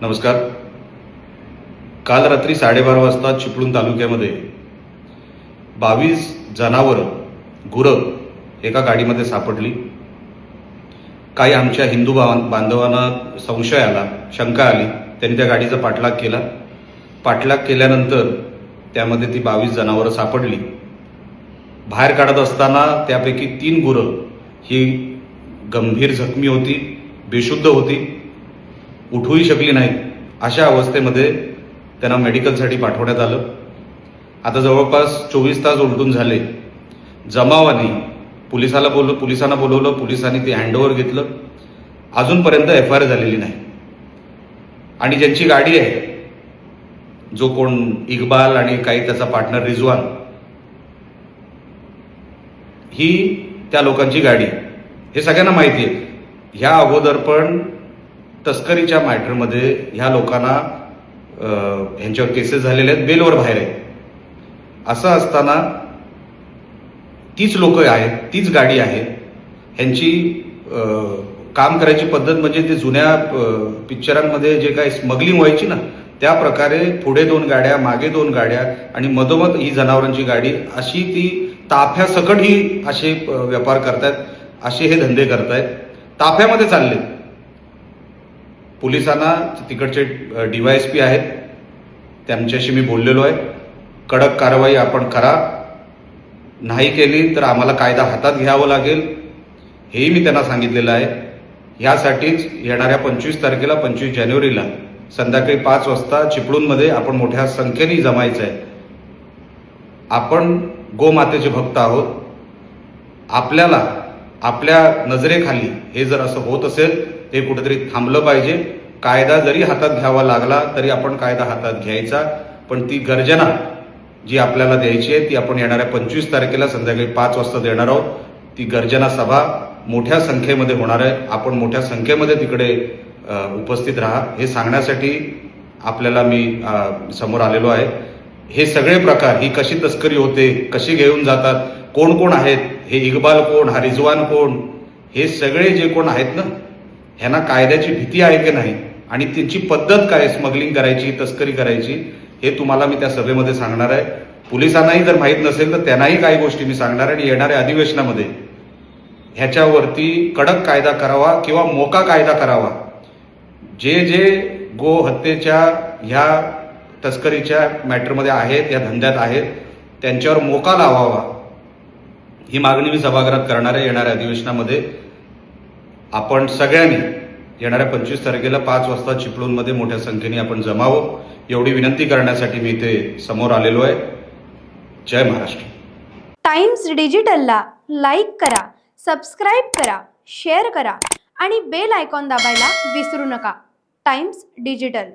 नमस्कार. काल रात्री 12:30 वाजता चिपळूण तालुक्यामध्ये 22 जनावरं, गुरं एका गाडीमध्ये सापडली. काही आमच्या हिंदू बांधवांना संशय आला, शंका आली. त्यांनी त्या गाडीचा पाठलाग केला. पाठलाग केल्यानंतर त्यामध्ये ती 22 जनावरं सापडली. बाहेर काढत असताना त्यापैकी 3 गुरं ही गंभीर जखमी होती, बेशुद्ध होती, उठूही शकली नाही. अशा अवस्थेमध्ये त्यांना मेडिकलसाठी पाठवण्यात आलं. आता जवळपास 24 तास उलटून झाले. जमावाने पोलिसांना बोलवलं. पोलिसांनी ते हँडओव्हर घेतलं. अजूनपर्यंत FIR झालेली नाही. आणि ज्यांची गाडी आहे, जो कोण इक्बाल आणि काही त्याचा पार्टनर रिजवान, ही त्या लोकांची गाडी, हे सगळ्यांना माहिती आहे. ह्या अगोदर पण तस्करीच्या मॅटरमध्ये ह्या लोकांना ह्यांच्यावर केसेस झालेले आहेत, बेलवर बाहेर आहेत. असं असताना तीच लोक आहेत, तीच गाडी आहे. ह्यांची काम करायची पद्धत म्हणजे ते जुन्या पिक्चरांमध्ये जे काही स्मगलिंग व्हायची ना, त्या प्रकारे पुढे 2 गाड्या, मागे 2 गाड्या आणि मधोमध ही जनावरांची गाडी, अशी ती ताफ्यासकट ही असे व्यापार करतायत, असे हे धंदे करतायत. ताफ्यामध्ये चालले. पोलिसांना तिकडचे DYSP आहेत, त्यांच्याशी मी बोललेलो आहे. कडक कारवाई आपण करा, नाही केली तर आम्हाला कायदा हातात घ्यावं लागेल, हेही मी त्यांना सांगितलेलं आहे. ह्यासाठीच येणाऱ्या 25 तारखेला 25 जानेवारीला संध्याकाळी 5 वाजता चिपळूणमध्ये आपण मोठ्या संख्येने जमायचं आहे. आपण गोमातेचे भक्त आहोत. आपल्याला आपल्या नजरेखाली हे जर असं होत असेल, ते कुठेतरी थांबलं पाहिजे. कायदा जरी हातात घ्यावा लागला तरी आपण कायदा हातात घ्यायचा. पण ती गर्जना जी आपल्याला द्यायची आहे, ती आपण येणाऱ्या 25 तारखेला संध्याकाळी 5 वाजता देणार आहोत. ती गर्जना सभा मोठ्या संख्येमध्ये होणार आहे. आपण मोठ्या संख्येमध्ये तिकडे उपस्थित राहा, हे सांगण्यासाठी आपल्याला मी समोर आलेलो आहे. हे सगळे प्रकार, ही कशी तस्करी होते, कशी घेऊन जातात, कोण कोण आहेत, हे इक्बाल कोण, हा रिजवान कोण, हे सगळे जे कोण आहेत ना, ह्यांना कायद्याची भीती आहे की नाही आणि त्यांची पद्धत काय स्मगलिंग करायची, तस्करी करायची, हे तुम्हाला मी त्या सभेमध्ये सांगणार आहे. पोलिसांनाही जर माहीत नसेल तर त्यांनाही काही गोष्टी मी सांगणार आहे. आणि येणाऱ्या अधिवेशनामध्ये ह्याच्यावरती कडक कायदा करावा किंवा मोका कायदा करावा. जे जे गो हत्येच्या ह्या तस्करीच्या मॅटरमध्ये आहेत, या धंद्यात आहेत, त्यांच्यावर मोका लावावा, ही मागणी मी सभागृहात करणार आहे. येणाऱ्या अधिवेशनामध्ये आपण सगळ्यांनी येणाऱ्या 25 तारखेला 5 वाजता चिपळूणमध्ये मोठ्या संख्येने आपण जमावं, एवढी विनंती करण्यासाठी मी इथे समोर आलेलो आहे. जय महाराष्ट्र. टाइम्स डिजिटलला लाईक करा, सबस्क्राईब करा, शेअर करा आणि बेल आयकॉन दाबायला विसरू नका. Times digital.